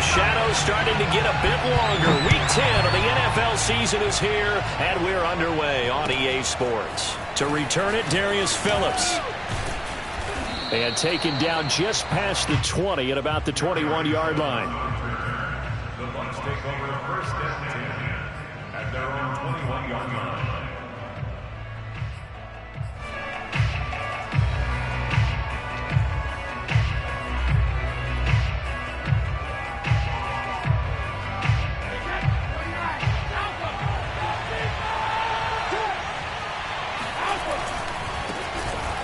the shadows starting to get a bit longer. Week 10 of the NFL season is here, and we're underway on EA Sports. To return it, Darius Phillips. And taken down just past the 20 at about the 21-yard line. The Bucs take over first and 10 at their own 21-yard line.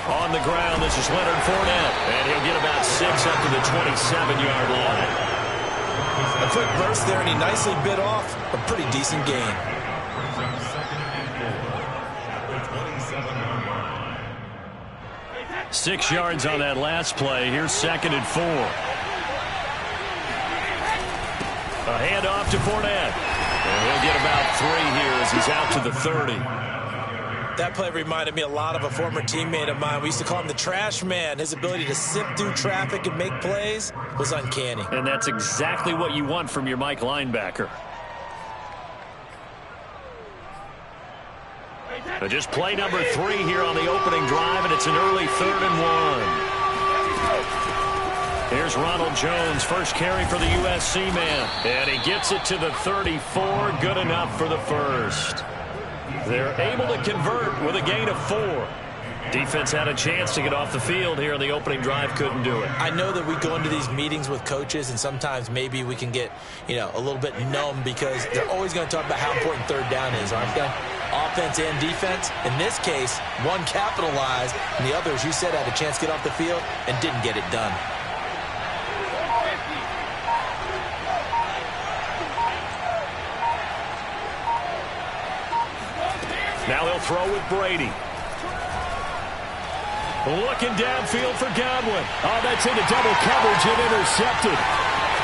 On the ground, this is Leonard Fournette, and he'll get about 6 up to the 27-yard line. A quick burst there, and he nicely bit off a pretty decent gain. 6 yards on that last play. Here's 2nd and 4. A handoff to Fournette. And he'll get about 3 here as he's out to the 30. That play reminded me a lot of a former teammate of mine. We used to call him the trash man. His ability to sift through traffic and make plays was uncanny. And that's exactly what you want from your Mike linebacker. But just play number 3 here on the opening drive, and it's an early 3rd and 1. Here's Ronald Jones, first carry for the USC man. And he gets it to the 34, good enough for the first. They're able to convert with a gain of 4. Defense had a chance to get off the field here in the opening drive, couldn't do it. I know that we go into these meetings with coaches, and sometimes maybe we can get, a little bit numb because they're always going to talk about how important 3rd down is, aren't they? Offense and defense. In this case, one capitalized, and the other, as you said, had a chance to get off the field and didn't get it done. Now he'll throw with Brady. Looking downfield for Godwin. Oh, that's into double coverage and intercepted.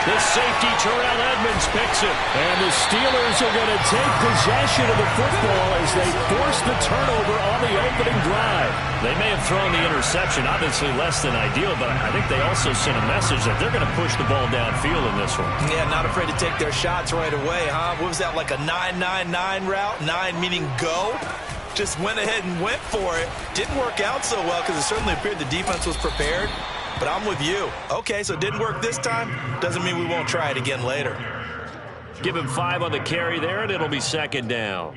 The safety, Terrell Edmonds, picks it. And the Steelers are going to take possession of the football as they force the turnover on the opening drive. They may have thrown the interception, obviously less than ideal, but I think they also sent a message that they're going to push the ball downfield in this one. Yeah, not afraid to take their shots right away, huh? What was that, like a 9-9-9 route? 9 meaning go? Just went ahead and went for it. Didn't work out so well because it certainly appeared the defense was prepared. But I'm with you. Okay, so it didn't work this time. Doesn't mean we won't try it again later. Give him 5 on the carry there, and it'll be 2nd down.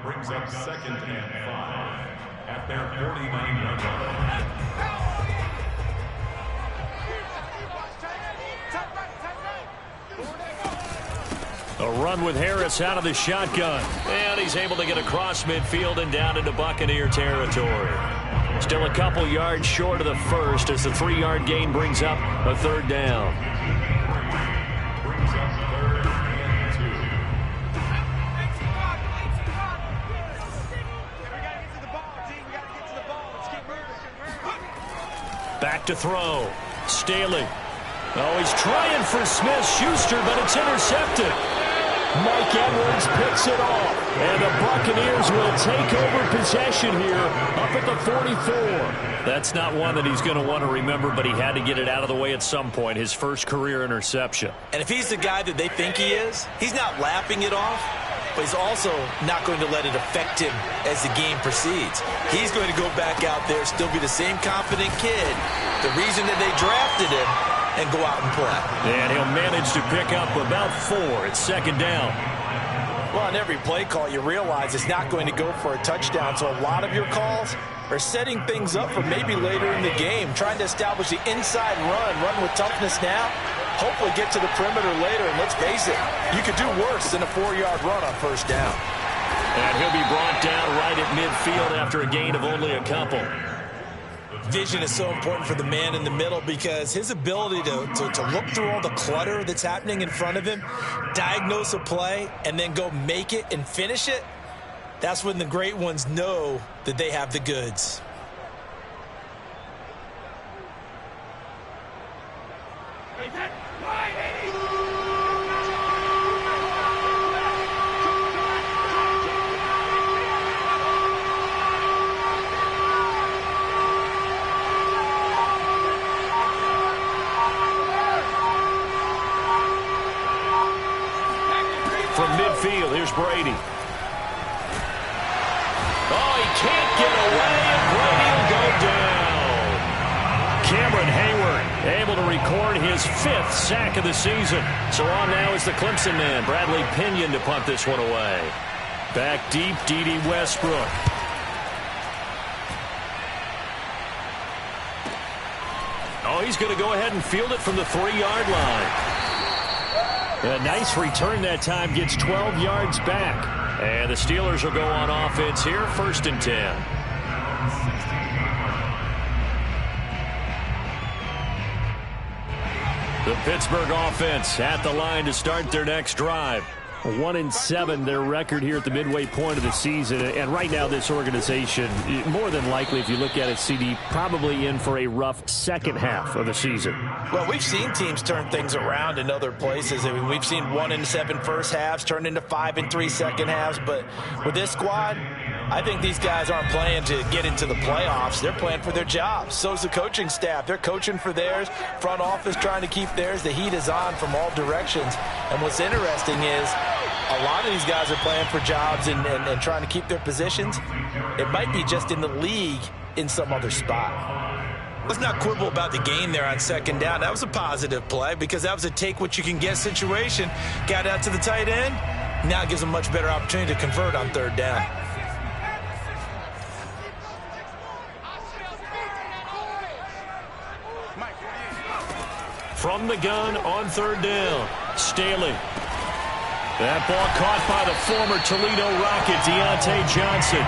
Brings up 2nd and 5 at their 49-yard line. A run with Harris out of the shotgun. And he's able to get across midfield and down into Buccaneer territory. Still a couple yards short of the first as the 3-yard gain brings up a 3rd down. Brings up 3rd and 2. Back to throw. Staley. Oh, he's trying for Smith-Schuster, but it's intercepted. Mike Edwards picks it off. And the Buccaneers will take over possession here up at the 44. That's not one that he's going to want to remember, but he had to get it out of the way at some point, his first career interception. And if he's the guy that they think he is, he's not lapping it off, but he's also not going to let it affect him as the game proceeds. He's going to go back out there, still be the same confident kid, the reason that they drafted him, and go out and play. And he'll manage to pick up about 4. It's 2nd down. Well, on every play call, you realize it's not going to go for a touchdown, so a lot of your calls are setting things up for maybe later in the game, trying to establish the inside run with toughness now, hopefully get to the perimeter later, and let's face it, you could do worse than a 4-yard run on 1st down. And he'll be brought down right at midfield after a gain of only a couple. Vision is so important for the man in the middle because his ability to look through all the clutter that's happening in front of him, diagnose a play, and then go make it and finish it, that's when the great ones know that they have the goods. field. Here's Brady. Oh, he can't get away, and Brady will go down. Cameron Hayward able to record his 5th sack of the season. So on now is the Clemson man, Bradley Pinion, to punt this one away. Back deep, D.D. Westbrook. Oh, he's going to go ahead and field it from the 3-yard line. A nice return that time, gets 12 yards back. And the Steelers will go on offense here, 1st and 10. The Pittsburgh offense at the line to start their next drive. 1-7 their record here at the midway point of the season, and right now this organization, more than likely, if you look at it, CD, probably in for a rough second half of the season. Well, we've seen teams turn things around in other places. I mean, we've seen 1-7 first halves turn into 5-3 second halves, but with this squad, I think these guys aren't playing to get into the playoffs. They're playing for their jobs. So's the coaching staff. They're coaching for theirs. Front office trying to keep theirs. The heat is on from all directions. And what's interesting is a lot of these guys are playing for jobs and trying to keep their positions. It might be just in the league in some other spot. Let's not quibble about the gain there on 2nd down. That was a positive play because that was a take-what-you-can-get situation. Got out to the tight end. Now it gives them a much better opportunity to convert on 3rd down. From the gun on 3rd down, Staley. That ball caught by the former Toledo Rocket, Deontay Johnson.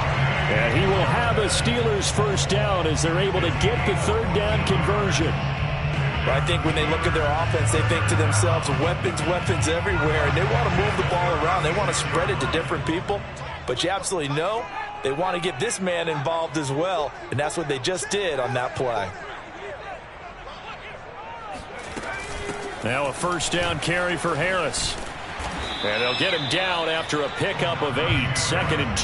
And he will have a Steelers 1st down as they're able to get the 3rd down conversion. But I think when they look at their offense, they think to themselves, weapons, weapons everywhere. And they want to move the ball around. They want to spread it to different people. But you absolutely know they want to get this man involved as well. And that's what they just did on that play. Now a 1st down carry for Harris. And they'll get him down after a pickup of 8, 2nd and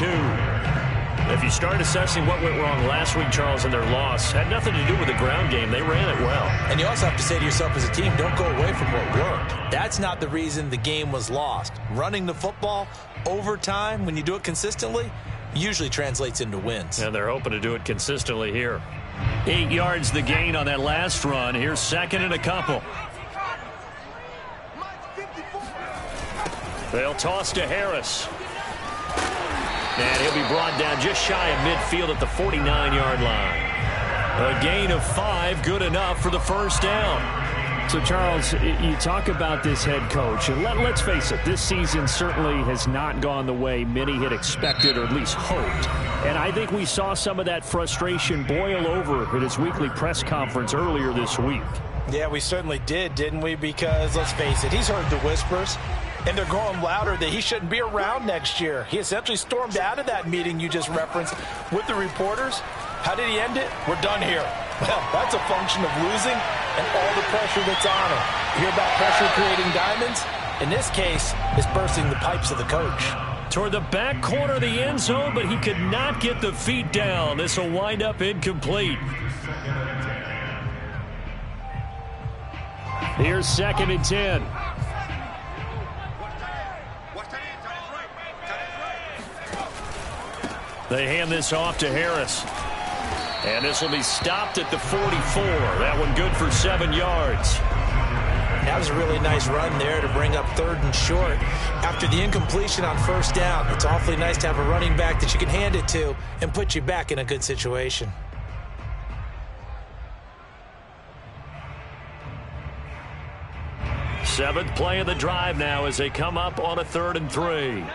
2. If you start assessing what went wrong last week, Charles, in their loss, had nothing to do with the ground game. They ran it well. And you also have to say to yourself as a team, don't go away from what worked. That's not the reason the game was lost. Running the football over time, when you do it consistently, usually translates into wins. And they're hoping to do it consistently here. 8 yards the gain on that last run. Here's 2nd and a couple. They'll toss to Harris. And he'll be brought down just shy of midfield at the 49-yard line. A gain of 5, good enough for the 1st down. So, Charles, you talk about this head coach, and let's face it, this season certainly has not gone the way many had expected or at least hoped. And I think we saw some of that frustration boil over at his weekly press conference earlier this week. Yeah, we certainly did, didn't we? Because, let's face it, he's heard the whispers. And they're growing louder that he shouldn't be around next year. He essentially stormed out of that meeting you just referenced with the reporters. How did he end it? We're done here. Well, that's a function of losing and all the pressure that's on him. You hear about pressure creating diamonds? In this case, it's bursting the pipes of the coach. Toward the back corner of the end zone, but he could not get the feet down. This will wind up incomplete. Here's 2nd and 10. They hand this off to Harris. And this will be stopped at the 44. That one good for 7 yards. That was a really nice run there to bring up 3rd and short. After the incompletion on 1st down, it's awfully nice to have a running back that you can hand it to and put you back in a good situation. Seventh play of the drive now as they come up on a 3rd and 3.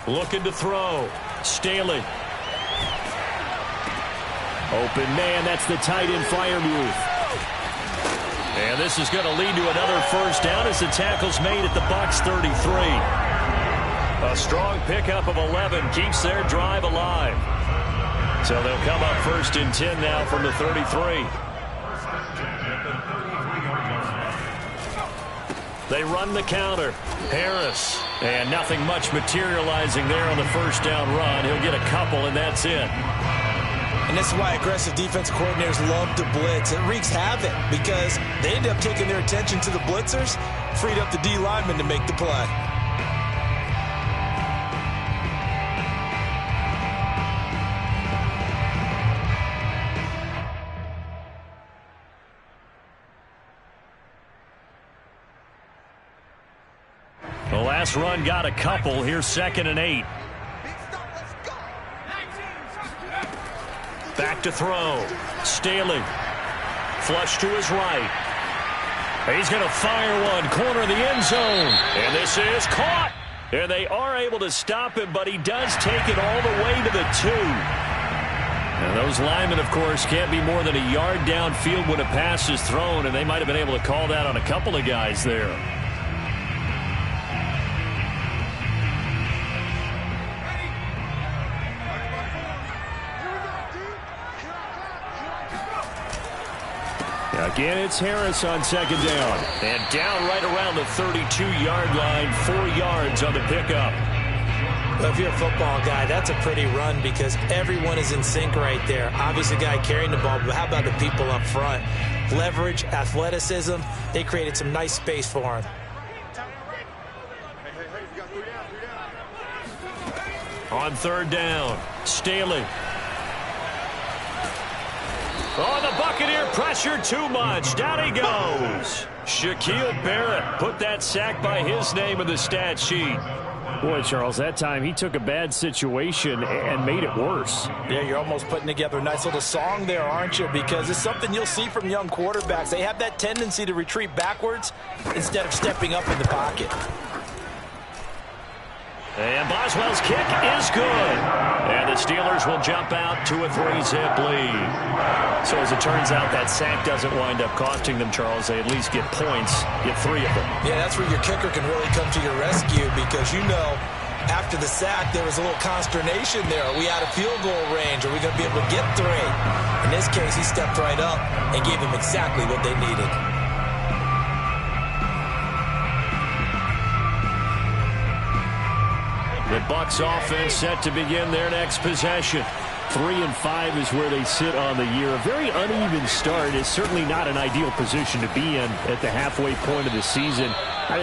Looking to throw. Staley. Open man, that's the tight end Freiermuth. And this is going to lead to another 1st down as the tackle's made at the Bucs 33. A strong pickup of 11 keeps their drive alive. So they'll come up 1st and 10 now from the 33. They run the counter. Harris And nothing much materializing there on the first down run. He'll get a couple, and that's it. And this is why aggressive defensive coordinators love to blitz. It wreaks havoc because they end up taking their attention to the blitzers, freed up the D lineman to make the play. The last run got a couple. Here's 2nd and 8. Back to throw. Staley. Flush to his right. He's going to fire one. Corner of the end zone. And this is caught. And they are able to stop him, but he does take it all the way to the 2. And those linemen, of course, can't be more than a yard downfield when a pass is thrown, and they might have been able to call that on a couple of guys there. Again, it's Harris on 2nd down. And down right around the 32-yard line, 4 yards on the pickup. Well, if you're a football guy, that's a pretty run because everyone is in sync right there. Obviously, the guy carrying the ball, but how about the people up front? Leverage, athleticism, they created some nice space for him. On 3rd down, Staley. Oh, the Buccaneer pressure too much. Down he goes. Shaquille Barrett put that sack by his name in the stat sheet. Boy, Charles, that time he took a bad situation and made it worse. Yeah, you're almost putting together a nice little song there, aren't you? Because it's something you'll see from young quarterbacks. They have that tendency to retreat backwards instead of stepping up in the pocket. And Boswell's kick is good. And the Steelers will jump out to a 3-zip lead. So as it turns out, that sack doesn't wind up costing them, Charles. They at least get points, get 3 of them. Yeah, that's where your kicker can really come to your rescue because, you know, after the sack, there was a little consternation there. Are we out of field goal range? Are we going to be able to get 3? In this case, he stepped right up and gave them exactly what they needed. The Bucs offense set to begin their next possession. 3-5 is where they sit on the year. A very uneven start is certainly not an ideal position to be in at the halfway point of the season.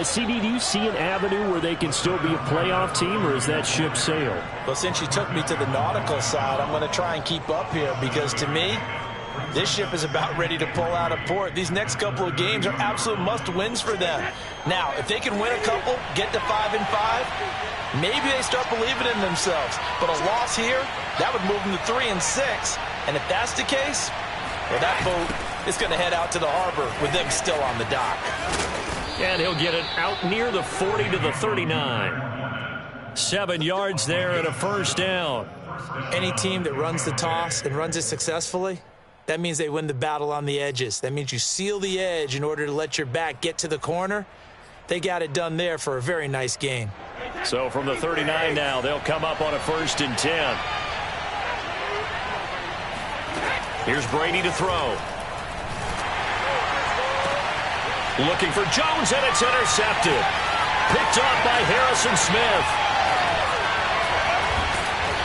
CD, do you see an avenue where they can still be a playoff team, or is that ship sailed? Well, since you took me to the nautical side, I'm going to try and keep up here because to me, this ship is about ready to pull out of port. These next couple of games are absolute must-wins for them. Now, if they can win a couple, get to 5-5, maybe they start believing in themselves. But a loss here, that would move them to 3-6. And if that's the case, well, that boat is going to head out to the harbor with them still on the dock. And he'll get it out near the 40 to the 39. 7 yards there and a first down. Any team that runs the toss and runs it successfully, that means they win the battle on the edges. That means you seal the edge in order to let your back get to the corner. They got it done there for a very nice game. So from the 39 now, they'll come up on a 1st and 10. Here's Brady to throw. Looking for Jones, and it's intercepted. Picked off by Harrison Smith.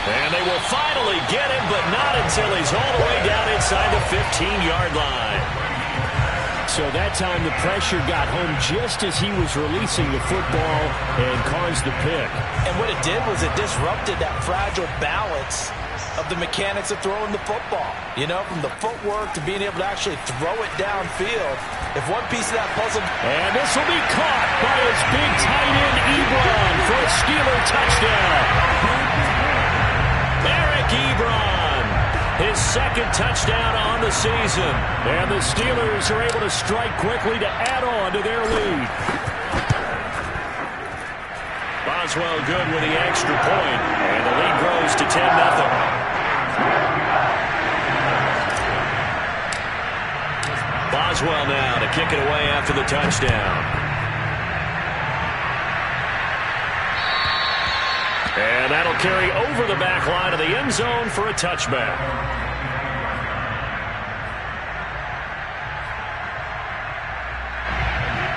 And they will finally get him, but not until he's all the way down inside the 15-yard line. So that time the pressure got home just as he was releasing the football and caused the pick. And what it did was it disrupted that fragile balance of the mechanics of throwing the football. You know, from the footwork to being able to actually throw it downfield. If one piece of that puzzle... And this will be caught by his big tight end, Ebron, for a Steeler touchdown. Eric Ebron, his 2nd touchdown on the season. And the Steelers are able to strike quickly to add on to their lead. Boswell good with the extra point, and the lead grows to 10-0. Boswell now to kick it away after the touchdown. And that'll carry over the back line of the end zone for a touchback.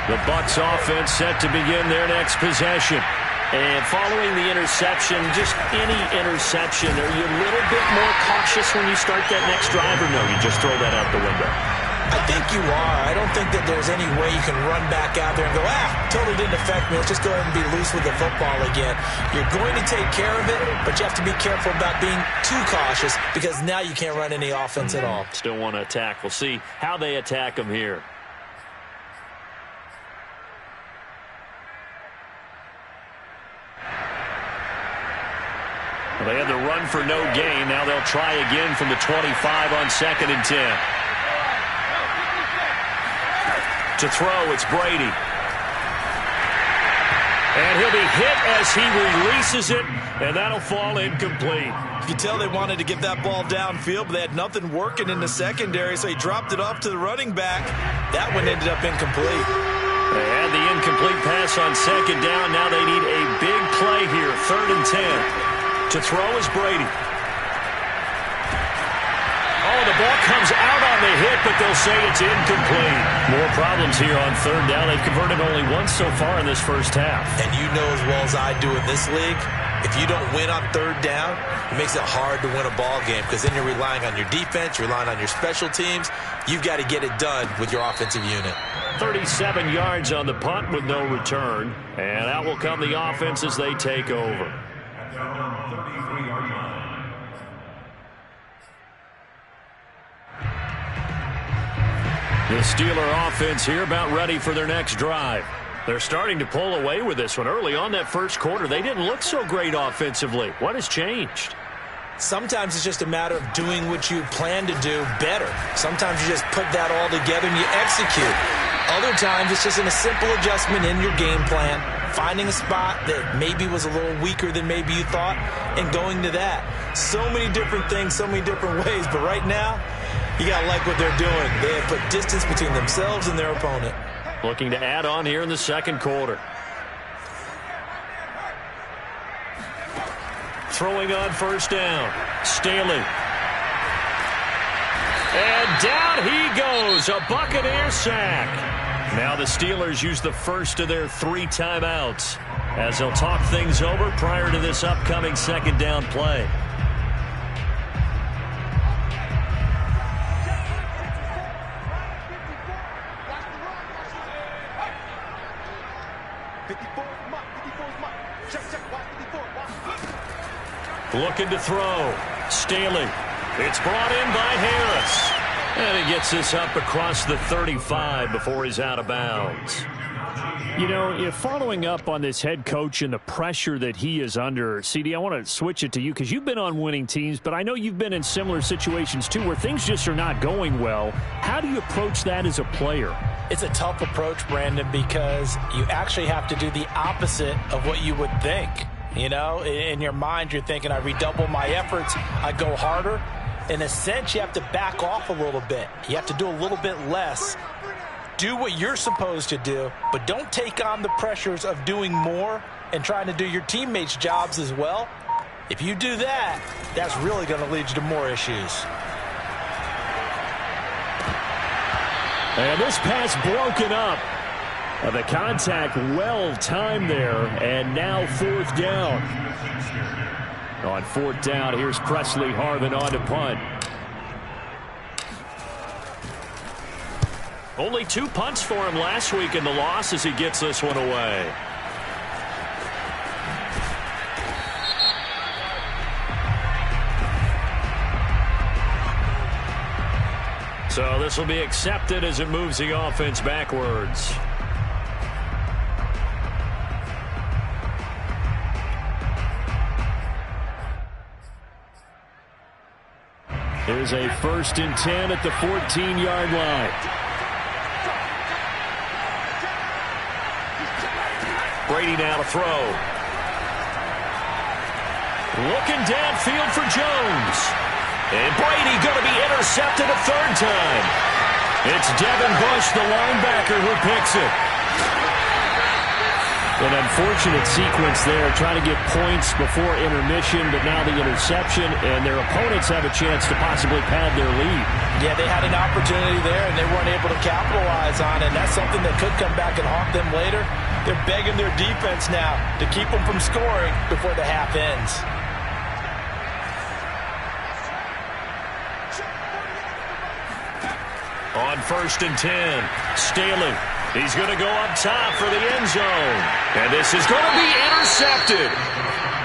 The Bucs offense set to begin their next possession. And following the interception, just any interception, are you a little bit more cautious when you start that next drive, or no, you just throw that out the window? I think you are. I don't think that there's any way you can run back out there and go, totally didn't affect me. Let's just go ahead and be loose with the football again. You're going to take care of it, but you have to be careful about being too cautious because now you can't run any offense at all. Still want to attack. We'll see how they attack them here. Well, they had the run for no gain. Now they'll try again from the 25 on 2nd and 10. To throw, it's Brady. And he'll be hit as he releases it, and that'll fall incomplete. You can tell they wanted to get that ball downfield, but they had nothing working in the secondary, so he dropped it off to the running back. That one ended up incomplete. They had the incomplete pass on 2nd down. Now they need a big play here, 3rd and 10. To throw is Brady. Oh, the ball comes out on the hit, but they'll say it's incomplete. More problems here on 3rd down. They've converted only once so far in this first half. And you know as well as I do in this league, if you don't win on 3rd down, it makes it hard to win a ball game because then you're relying on your defense, you're relying on your special teams. You've got to get it done with your offensive unit. 37 yards on the punt with no return. And out will come the offense as they take over. The Steeler offense here about ready for their next drive. They're starting to pull away with this one. Early on that first quarter, they didn't look so great offensively. What has changed? Sometimes it's just a matter of doing what you plan to do better. Sometimes you just put that all together and you execute. Other times it's just a simple adjustment in your game plan, finding a spot that maybe was a little weaker than maybe you thought, and going to that. So many different things, so many different ways, but right now, you got to like what they're doing. They have put distance between themselves and their opponent. Looking to add on here in the second quarter. Throwing on 1st down. Staley. And down he goes. A Buccaneer sack. Now the Steelers use the first of their 3 timeouts as they'll talk things over prior to this upcoming 2nd down play. Looking to throw. Staley. It's brought in by Harris. And he gets this up across the 35 before he's out of bounds. You know, if following up on this head coach and the pressure that he is under, CD, I want to switch it to you because you've been on winning teams, but I know you've been in similar situations too where things just are not going well. How do you approach that as a player? It's a tough approach, Brandon, because you actually have to do the opposite of what you would think. You know, in your mind, you're thinking, I redouble my efforts, I go harder. In a sense, you have to back off a little bit. You have to do a little bit less. Do what you're supposed to do, but don't take on the pressures of doing more and trying to do your teammates' jobs as well. If you do that, that's really going to lead you to more issues. And this pass broken up. The contact well timed there, and now 4th down. On 4th down, here's Presley Harvin on to punt. Only 2 punts for him last week in the loss as he gets this one away. So this will be accepted as it moves the offense backwards. Here's a 1st and 10 at the 14-yard line. Brady now to throw. Looking downfield for Jones. And Brady going to be intercepted a 3rd time. It's Devin Bush, the linebacker, who picks it. An unfortunate sequence there, trying to get points before intermission, but now the interception, and their opponents have a chance to possibly pad their lead. Yeah, they had an opportunity there, and they weren't able to capitalize on it. And that's something that could come back and haunt them later. They're begging their defense now to keep them from scoring before the half ends. On 1st and 10, Staley. He's going to go up top for the end zone. And this is going to be intercepted.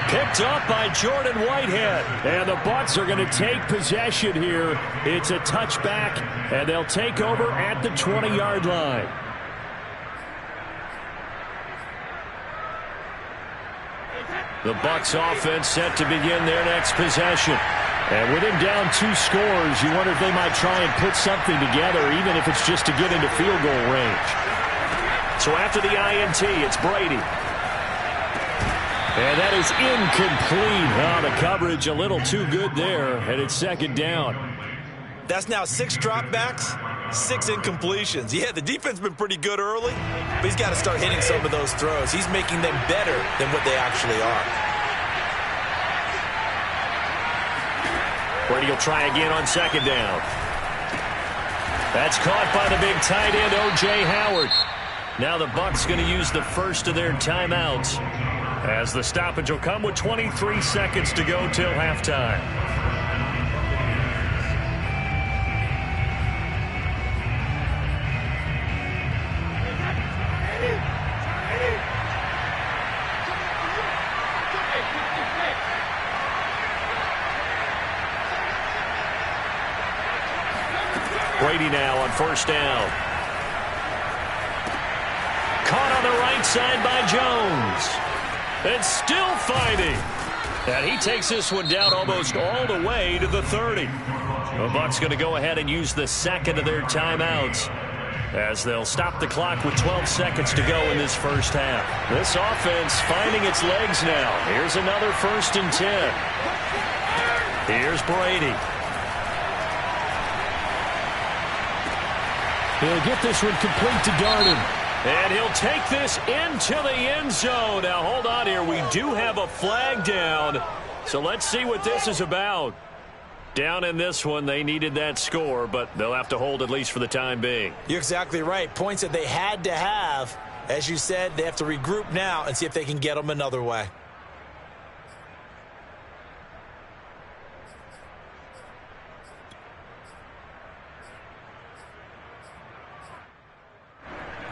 Picked up by Jordan Whitehead. And the Bucs are going to take possession here. It's a touchback, and they'll take over at the 20-yard line. The Bucs offense set to begin their next possession. And with him down 2 scores, you wonder if they might try and put something together, even if it's just to get into field goal range. So after the INT, it's Brady. And that is incomplete. Oh, the coverage a little too good there, and it's 2nd down. That's now 6 dropbacks, 6 incompletions. Yeah, the defense has been pretty good early, but he's got to start hitting some of those throws. He's making them better than what they actually are. Brady will try again on 2nd down. That's caught by the big tight end, O.J. Howard. Now the Bucs going to use the first of their timeouts, as the stoppage will come with 23 seconds to go till halftime. Brady now on 1st down. Caught on the right side by Jones. And still fighting. And he takes this one down almost all the way to the 30. The Bucs going to go ahead and use the 2nd of their timeouts, as they'll stop the clock with 12 seconds to go in this first half. This offense finding its legs now. Here's another 1st and 10. Here's Brady. He'll get this one complete to Darden. And he'll take this into the end zone. Now, hold on here. We do have a flag down. So let's see what this is about. Down in this one, they needed that score, but they'll have to hold at least for the time being. You're exactly right. Points that they had to have. As you said, they have to regroup now and see if they can get them another way.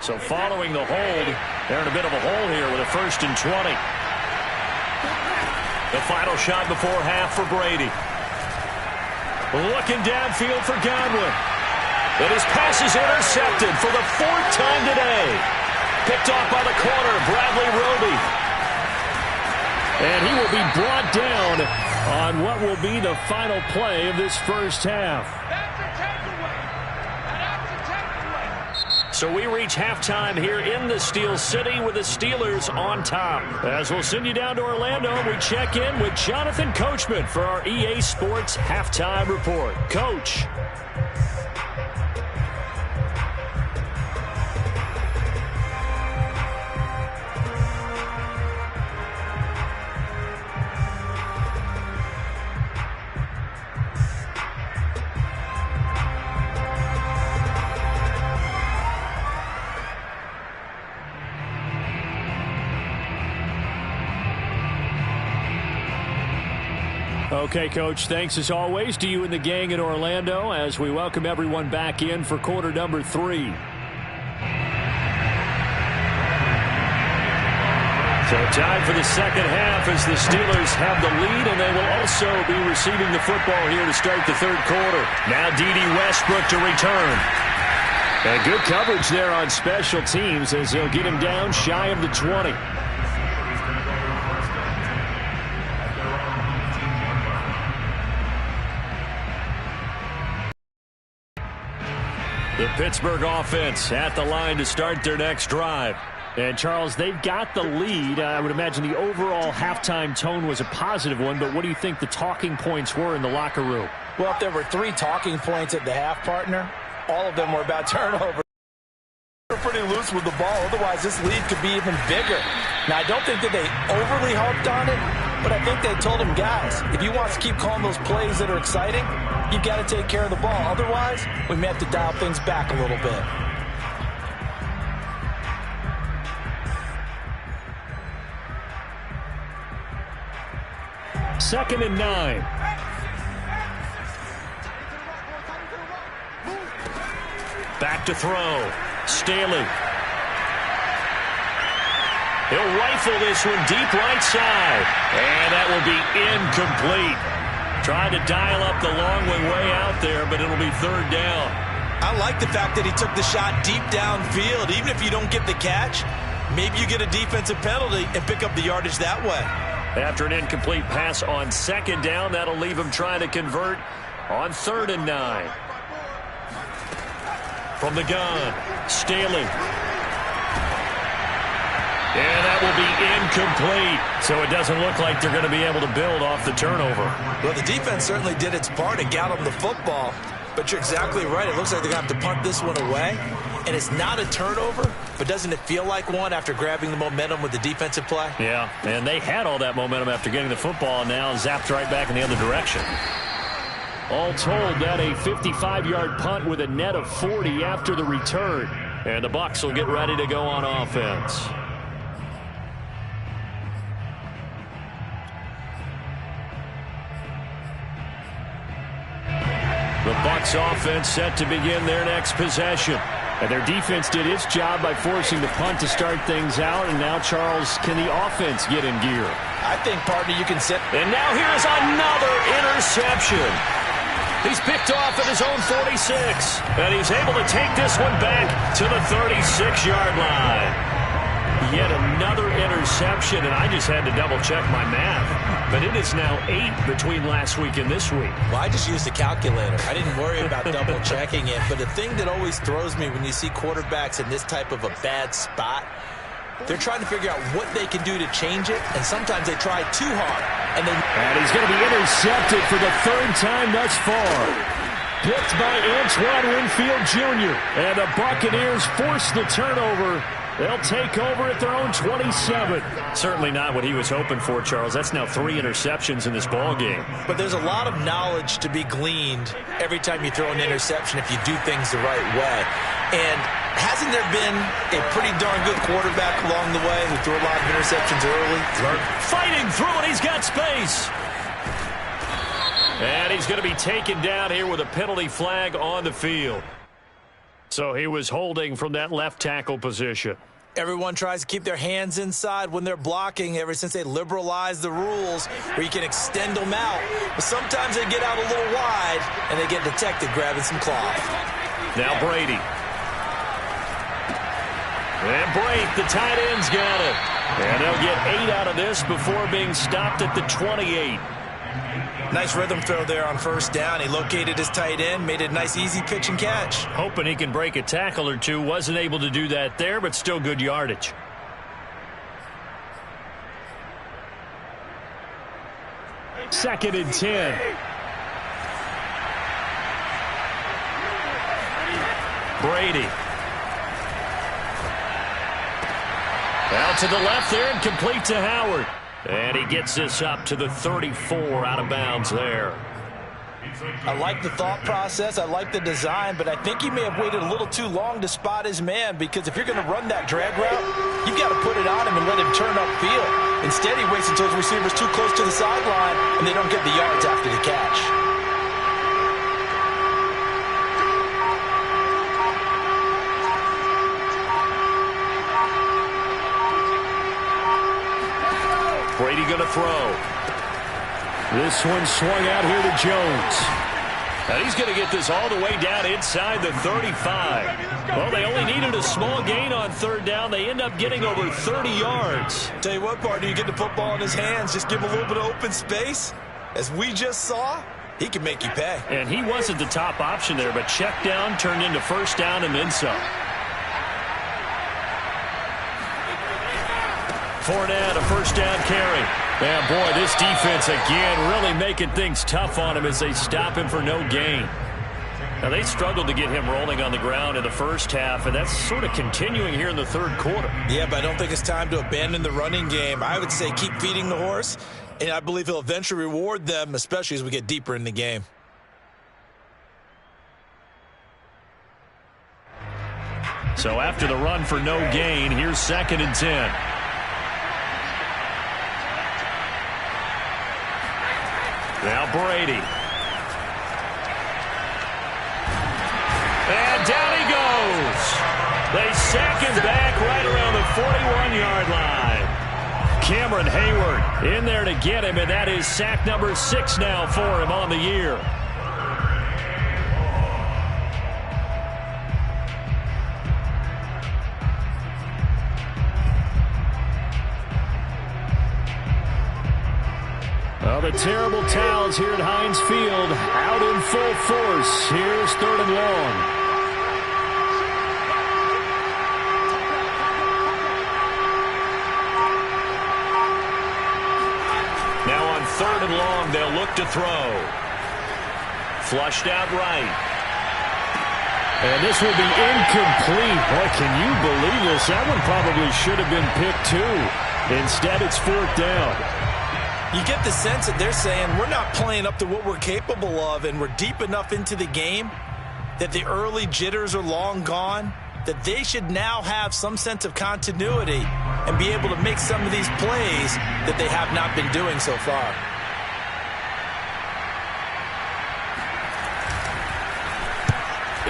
So following the hold, they're in a bit of a hole here with a 1st and 20. The final shot before half for Brady. Looking downfield for Godwin. But his pass is intercepted for the 4th time today. Picked off by the corner, Bradley Roby. And he will be brought down on what will be the final play of this first half. So we reach halftime here in the Steel City with the Steelers on top. As we'll send you down to Orlando, we check in with Jonathan Coachman for our EA Sports Halftime Report. Coach. Okay, Coach, thanks as always to you and the gang in Orlando as we welcome everyone back in for quarter number 3. So time for the second half as the Steelers have the lead, and they will also be receiving the football here to start the third quarter. Now D.D. Westbrook to return. And good coverage there on special teams as they'll get him down shy of the 20. The Pittsburgh offense at the line to start their next drive. And, Charles, they've got the lead. I would imagine the overall halftime tone was a positive one, but what do you think the talking points were in the locker room? Well, if there were 3 talking points at the half, partner, all of them were about turnover. They're pretty loose with the ball. Otherwise, this lead could be even bigger. Now, I don't think that they overly harped on it, but I think they told him, guys, if you want to keep calling those plays that are exciting, you've got to take care of the ball. Otherwise, we may have to dial things back a little bit. Second and 9. Back to throw. Staley. He'll rifle this one deep right side. And that will be incomplete. Trying to dial up the long way out there, but it'll be third down. I like the fact that he took the shot deep downfield. Even if you don't get the catch, maybe you get a defensive penalty and pick up the yardage that way. After an incomplete pass on second down, that'll leave him trying to convert on 3rd and 9. From the gun, Staley. And that will be incomplete. So it doesn't look like they're going to be able to build off the turnover. Well, the defense certainly did its part and got them the football. But you're exactly right. It looks like they're going to have to punt this one away. And it's not a turnover, but doesn't it feel like one after grabbing the momentum with the defensive play? Yeah, and they had all that momentum after getting the football, and now zapped right back in the other direction. All told, that a 55-yard punt with a net of 40 after the return. And the Bucs will get ready to go on offense. The Bucs offense set to begin their next possession. And their defense did its job by forcing the punt to start things out. And now, Charles, can the offense get in gear? I think, partner, you can set. And now here's another interception. He's picked off at his own 46. And he's able to take this one back to the 36-yard line. Yet another interception, and I just had to double-check my math. But it is now 8 between last week and this week. Well, I just used a calculator. I didn't worry about double-checking it. But the thing that always throws me when you see quarterbacks in this type of a bad spot, they're trying to figure out what they can do to change it, and sometimes they try too hard. And he's going to be intercepted for the 3rd time thus far. Picked by Antoine Winfield Jr. And the Buccaneers force the turnover. They'll take over at their own 27. Certainly not what he was hoping for, Charles. That's now 3 interceptions in this ball game. But there's a lot of knowledge to be gleaned every time you throw an interception if you do things the right way. And hasn't there been a pretty darn good quarterback along the way who threw a lot of interceptions early? Fighting through it, he's got space. And he's going to be taken down here with a penalty flag on the field. So he was holding from that left tackle position. Everyone tries to keep their hands inside when they're blocking ever since they liberalized the rules where you can extend them out. But sometimes they get out a little wide and they get detected grabbing some cloth. Now Brady. And Brake, the tight end's got it. And they'll get 8 out of this before being stopped at the 28. Nice rhythm throw there on 1st down. He located his tight end, made it a nice easy pitch and catch. Hoping he can break a tackle or two. Wasn't able to do that there, but still good yardage. Second and 10. Brady. Out to the left there and complete to Howard. And he gets this up to the 34 out of bounds there. I like the thought process. I like the design, but I think he may have waited a little too long to spot his man, because if you're going to run that drag route, you've got to put it on him and let him turn upfield. Instead, he waits until his receiver's too close to the sideline, and they don't get the yards after the catch. Brady going to throw. This one swung out here to Jones. And he's going to get this all the way down inside the 35. Well, they only needed a small gain on 3rd down. They end up getting over 30 yards. Tell you what, partner, you get the football in his hands, just give him a little bit of open space. As we just saw, he can make you pay. And he wasn't the top option there, but check down turned into 1st down and then some. Fournette, a 1st down carry. Man, boy, this defense again really making things tough on him as they stop him for no gain. Now, they struggled to get him rolling on the ground in the first half, and that's sort of continuing here in the third quarter. Yeah, but I don't think it's time to abandon the running game. I would say keep feeding the horse, and I believe he'll eventually reward them, especially as we get deeper in the game. So after the run for no gain, here's 2nd and 10. Now Brady. And down he goes. They sack him back right around the 41-yard line. Cameron Hayward in there to get him, and that is sack number 6 now for him on the year. Well, the terrible towels here at Heinz Field out in full force. Here's 3rd and long. Now on 3rd and long, they'll look to throw. Flushed out right. And this will be incomplete. Boy, can you believe this? That one probably should have been picked too. Instead, it's 4th down. You get the sense that they're saying we're not playing up to what we're capable of, and we're deep enough into the game that the early jitters are long gone, that they should now have some sense of continuity and be able to make some of these plays that they have not been doing so far.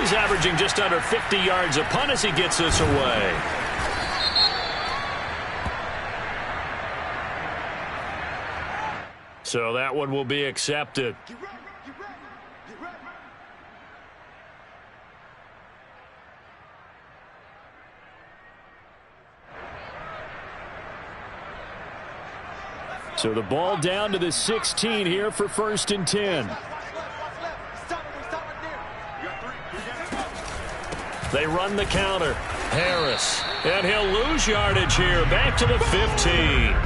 He's averaging just under 50 yards a punt as he gets this away. So that one will be accepted. So the ball down to the 16 here for 1st and 10. They run the counter. Harris. And he'll lose yardage here. Back to the 15.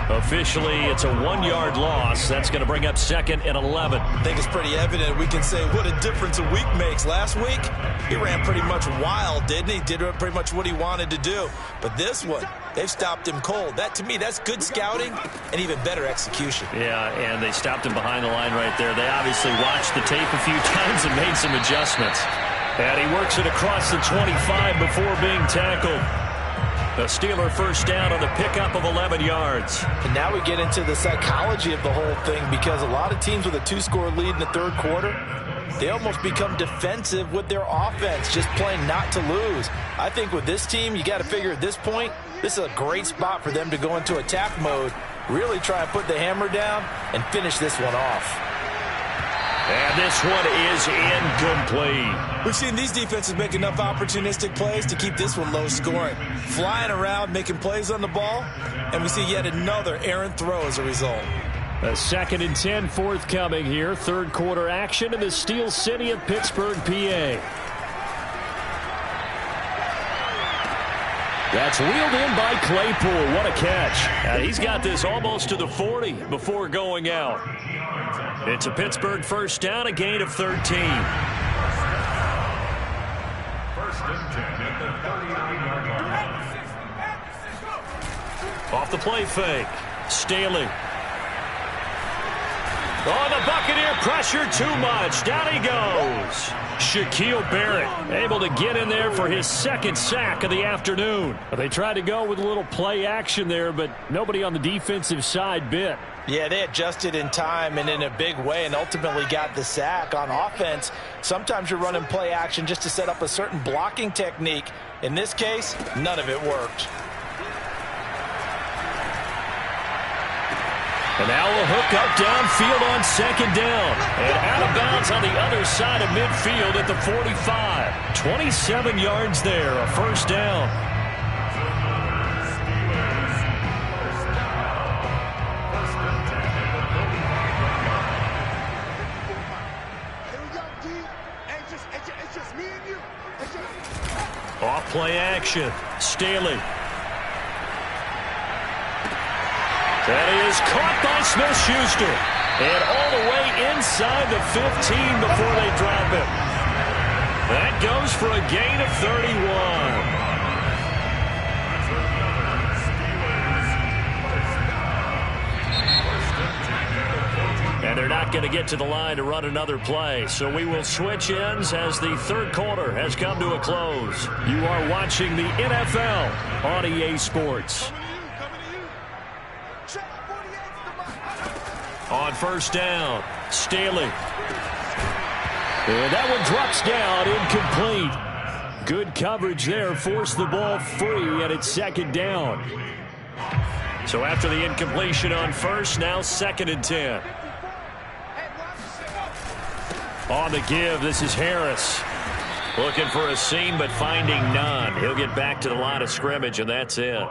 Officially, it's a 1-yard loss. That's going to bring up 2nd and 11. I think it's pretty evident. We can say what a difference a week makes. Last week, he ran pretty much wild, didn't he? Did pretty much what he wanted to do. But this one, they've stopped him cold. That, to me, that's good scouting and even better execution. Yeah, and they stopped him behind the line right there. They obviously watched the tape a few times and made some adjustments. And he works it across the 25 before being tackled. A Steeler first down on the pickup of 11 yards. And now we get into the psychology of the whole thing, because a lot of teams with a 2-score lead in the third quarter, they almost become defensive with their offense, just playing not to lose. I think with this team, you got to figure at this point, this is a great spot for them to go into attack mode, really try and put the hammer down and finish this one off. And this one is incomplete. We've seen these defenses make enough opportunistic plays to keep this one low scoring. Flying around, making plays on the ball, and we see yet another errant throw as a result. A 2nd and 10 forthcoming here. Third quarter action in the Steel City of Pittsburgh, PA. That's wheeled in by Claypool. What a catch. He's got this almost to the 40 before going out. It's a Pittsburgh first down, a gain of 13. 1st and 10 at the 39-yard line. Off the play fake. Staley. Oh, the Buccaneer pressure too much. Down he goes. Shaquille Barrett able to get in there for his 2nd sack of the afternoon. They tried to go with a little play action there, but nobody on the defensive side bit. Yeah, they adjusted in time and in a big way and ultimately got the sack. On offense, sometimes you're running play action just to set up a certain blocking technique. In this case, none of it worked. And now a hook up downfield on 2nd down. And out of bounds on the other side of midfield at the 45. 27 yards there, a first down. Off play action. Staley. That is caught by Smith-Schuster. And all the way inside the 15 before they drop him. That goes for a gain of 31. And they're not going to get to the line to run another play. So we will switch ends as the third quarter has come to a close. You are watching the NFL on EA Sports. On first down, Staley. And that one drops down, incomplete. Good coverage there, forced the ball free, and it's second down. So after the incompletion on first, now 2nd and 10. On the give, this is Harris. Looking for a seam, but finding none. He'll get back to the line of scrimmage, and that's it.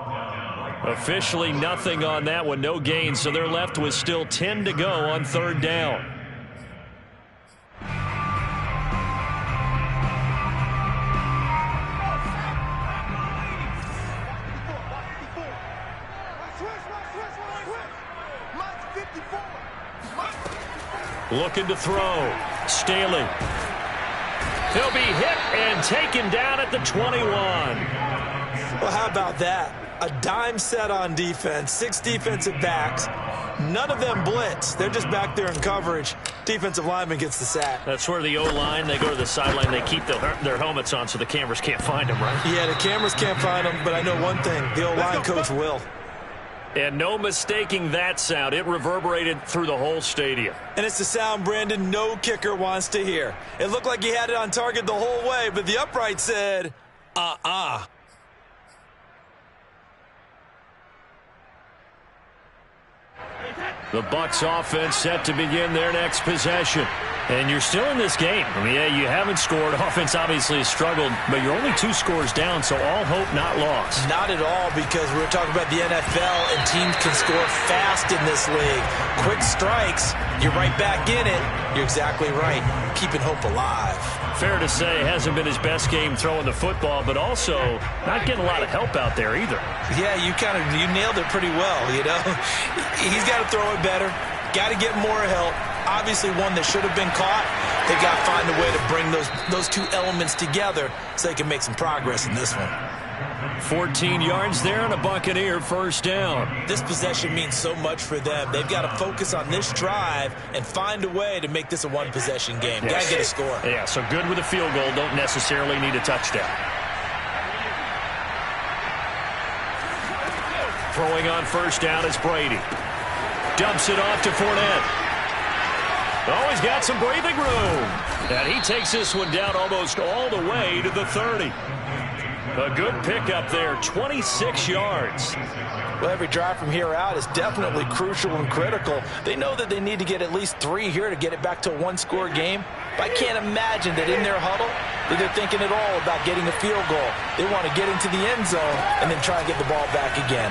Officially nothing on that one, no gain, so they're left with still 10 to go on third down. Looking to throw. Staley. He'll be hit and taken down at the 21. Well, how about that? A dime set on defense, 6 defensive backs. None of them blitz. They're just back there in coverage. Defensive lineman gets the sack. That's where the O-line, they go to the sideline, they keep their helmets on so the cameras can't find them, right? Yeah, the cameras can't find them, but I know one thing. The O-line coach will. And no mistaking that sound. It reverberated through the whole stadium. And it's the sound, Brandon, no kicker wants to hear. It looked like he had it on target the whole way, but the upright said, The Bucs offense set to begin their next possession. And you're still in this game. I mean, yeah, you haven't scored. Offense obviously has struggled, but you're only 2 scores down, so all hope not lost. Not at all, because we're talking about the NFL, and teams can score fast in this league. Quick strikes, you're right back in it. You're exactly right. Keeping hope alive. Fair to say, it hasn't been his best game throwing the football, but also not getting a lot of help out there either. Yeah, you nailed it pretty well, you know. He's got to throw it better. Got to get more help. Obviously one that should have been caught. They've got to find a way to bring those 2 elements together so they can make some progress in this one. 14 yards there and a Buccaneer first down. This possession means so much for them. They've got to focus on this drive and find a way to make this a one-possession game. Yes. Got to get a score. Yeah, so good with a field goal. Don't necessarily need a touchdown. Throwing on first down is Brady. Dumps it off to Fournette. Oh, he's got some breathing room. And he takes this one down almost all the way to the 30. A good pickup there, 26 yards. Well, every drive from here out is definitely crucial and critical. They know that they need to get at least 3 here to get it back to a 1-score game. But I can't imagine that in their huddle that they're thinking at all about getting a field goal. They want to get into the end zone and then try and get the ball back again.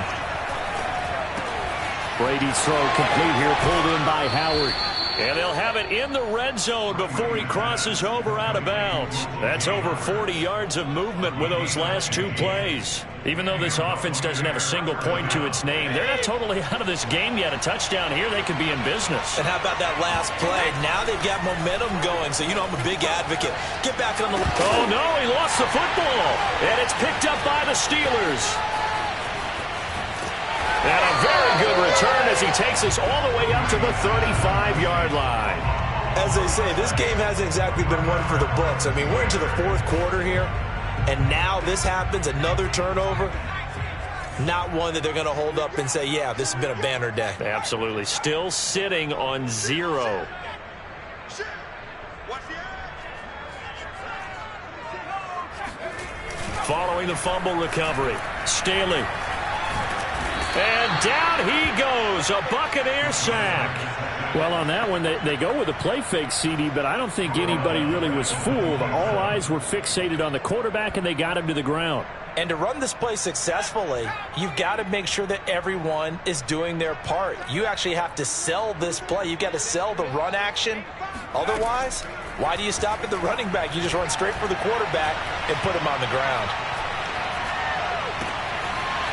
Brady's throw complete here, pulled in by Howard. And they'll have it in the red zone before he crosses over out of bounds. That's over 40 yards of movement with those last 2 plays. Even though this offense doesn't have a single point to its name, they're not totally out of this game yet. A touchdown here, they could be in business. And how about that last play? Now they've got momentum going, so you know I'm a big advocate. Get back on the... Oh, no, he lost the football. And it's picked up by the Steelers. And a very good return as he takes us all the way up to the 35-yard line. As they say, this game hasn't exactly been one for the books. I mean, we're into the 4th quarter here, and now this happens, another turnover. Not one that they're going to hold up and say, yeah, this has been a banner day. Absolutely. Still sitting on 0. Following the fumble recovery, Staley. And down he goes, a Buccaneer sack. Well, on that one, they go with a play fake, CD, but I don't think anybody really was fooled. All eyes were fixated on the quarterback, and they got him to the ground. And to run this play successfully, you've got to make sure that everyone is doing their part. You actually have to sell this play. You've got to sell the run action. Otherwise, why do you stop at the running back? You just run straight for the quarterback and put him on the ground.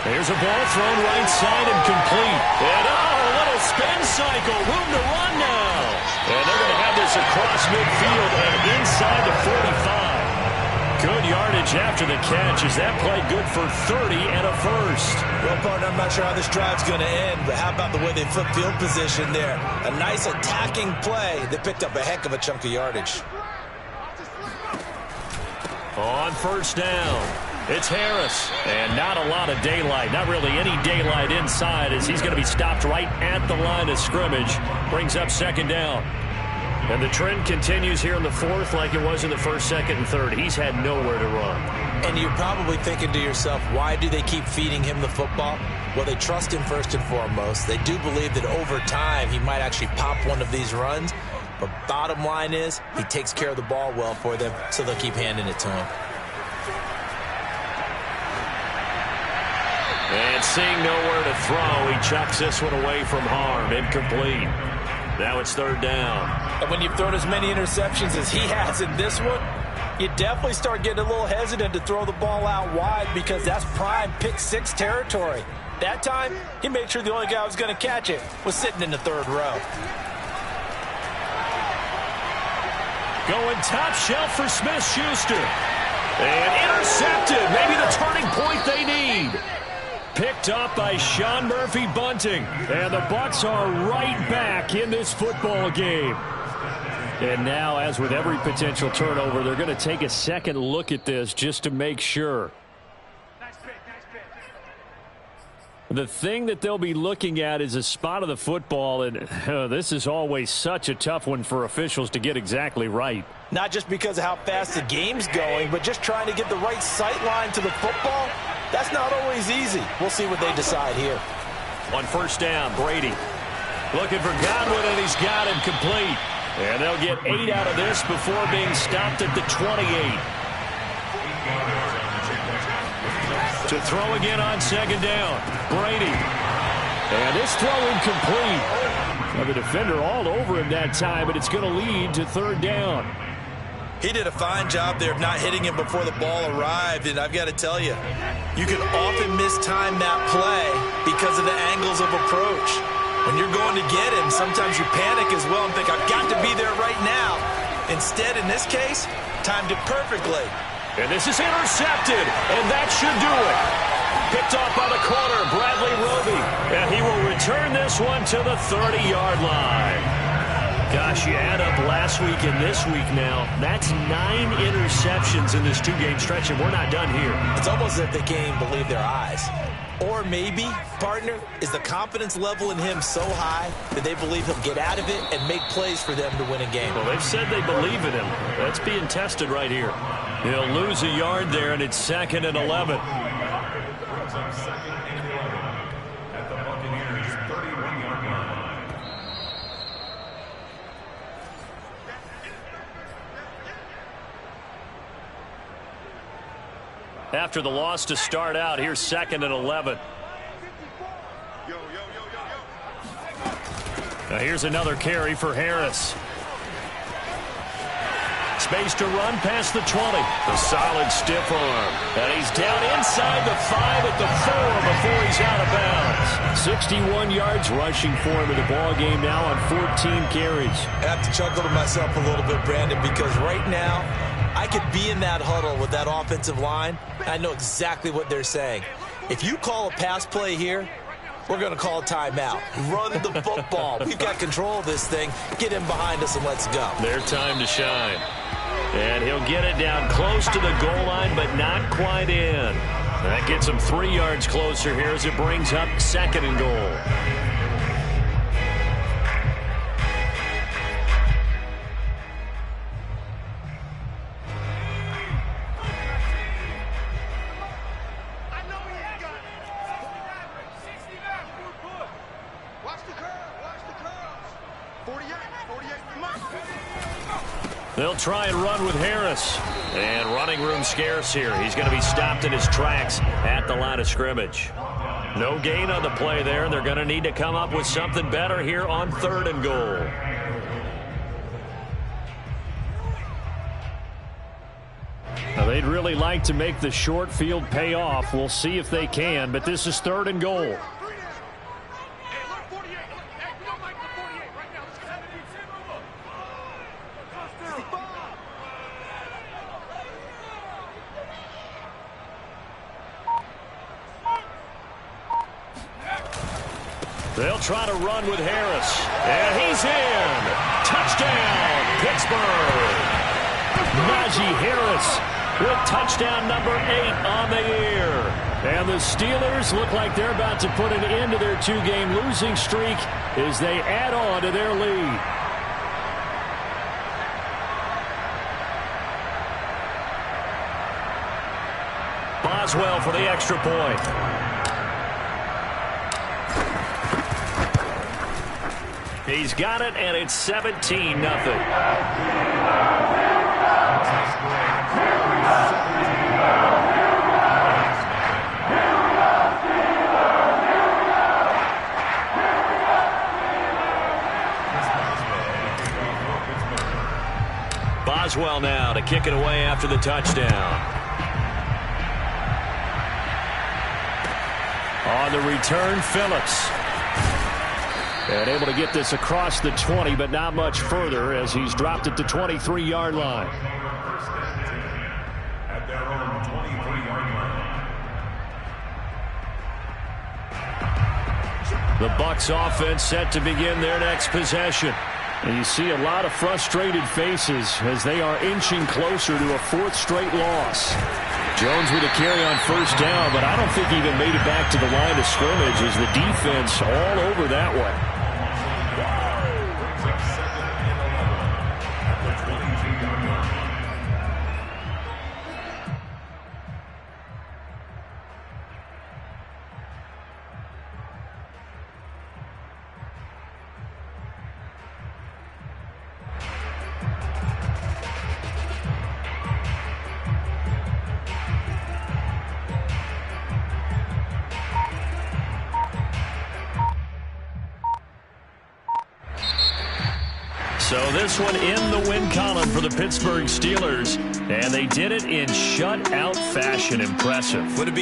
There's a ball thrown right side and complete. And a little spin cycle. Room to run now. And they're going to have this across midfield and inside the 45. Good yardage after the catch. Is that play good for 30 and a first? Well, partner, I'm not sure how this drive's going to end, but how about the way they flip field position there? A nice attacking play. They picked up a heck of a chunk of yardage. On first down, it's Harris. And not a lot of daylight. Not really any daylight inside as he's going to be stopped right at the line of scrimmage. Brings up second down. And the trend continues here in the fourth like it was in the first, second, and third. He's had nowhere to run. And you're probably thinking to yourself, why do they keep feeding him the football? Well, they trust him first and foremost. They do believe that over time he might actually pop one of these runs. But bottom line is he takes care of the ball well for them, so they'll keep handing it to him. And seeing nowhere to throw, he chucks this one away from harm. Incomplete. Now it's third down. And when you've thrown as many interceptions as he has in this one, you definitely start getting a little hesitant to throw the ball out wide because that's prime pick six territory. That time, he made sure the only guy who was going to catch it was sitting in the third row. Going top shelf for Smith-Schuster. And intercepted. Maybe the turning point they need. Picked up by Sean Murphy-Bunting. And the Bucs are right back in this football game. And now, as with every potential turnover, they're going to take a second look at this just to make sure. The thing that they'll be looking at is a spot of the football, and this is always such a tough one for officials to get exactly right. Not just because of how fast the game's going, but just trying to get the right sight line to the football. That's not always easy. We'll see what they decide here. On first down, Brady looking for Godwin, and he's got him complete. And they'll get 8 out of this before being stopped at the 28. To throw again on second down, Brady. And this throw incomplete. Now the defender all over him that time, but it's going to lead to third down. He did a fine job there of not hitting him before the ball arrived, and I've got to tell you, you can often mistime that play because of the angles of approach. When you're going to get him, sometimes you panic as well and think, I've got to be there right now. Instead, in this case, timed it perfectly. And this is intercepted, and that should do it. Picked off by the corner, Bradley Roby. And he will return this one to the 30-yard line. Gosh, you add up last week and this week now. That's 9 interceptions in this two-game stretch, and we're not done here. It's almost as if they can't even believe their eyes. Or maybe, partner, is the confidence level in him so high that they believe he'll get out of it and make plays for them to win a game. Well, they've said they believe in him. That's being tested right here. He'll lose a yard there, and it's 2nd and 11. At the Buccaneers' 31-yard line. After the loss to start out, here's 2nd and 11. Now here's another carry for Harris. Space to run past the 20. A solid stiff arm. And he's down inside the 5 at the 4 before he's out of bounds. 61 yards rushing for him in the ball game now on 14 carries. I have to chuckle to myself a little bit, Brandon, because right now I could be in that huddle with that offensive line. I know exactly what they're saying. If you call a pass play here, we're going to call a timeout. Run the football. We've got control of this thing. Get him behind us and let's go. Their time to shine. And he'll get it down close to the goal line, but not quite in. That gets him 3 yards closer here as it brings up 2nd and goal. They'll try and run with Harris. And running room scarce here. He's going to be stopped in his tracks at the line of scrimmage. No gain on the play there. They're going to need to come up with something better here on 3rd and goal. Now, they'd really like to make the short field pay off. We'll see if they can, but this is 3rd and goal. They'll try to run with Harris. And he's in. Touchdown, Pittsburgh. Najee Harris with touchdown number 8 on the year. And the Steelers look like they're about to put an end to their 2-game losing streak as they add on to their lead. Boswell for the extra point. He's got it, and it's 17-0. Boswell now to kick it away after the touchdown. On the return, Phillips. And able to get this across the 20, but not much further as he's dropped it to 23-yard line. At their own 23-yard line. The Bucs offense set to begin their next possession. And you see a lot of frustrated faces as they are inching closer to a 4th straight loss. Jones with a carry on first down, but I don't think he even made it back to the line of scrimmage as the defense all over that one. Brings up 2nd and 11 at the 22-yard line. So this one in the win column for the Pittsburgh Steelers, and they did it in shutout fashion. Impressive. Would it be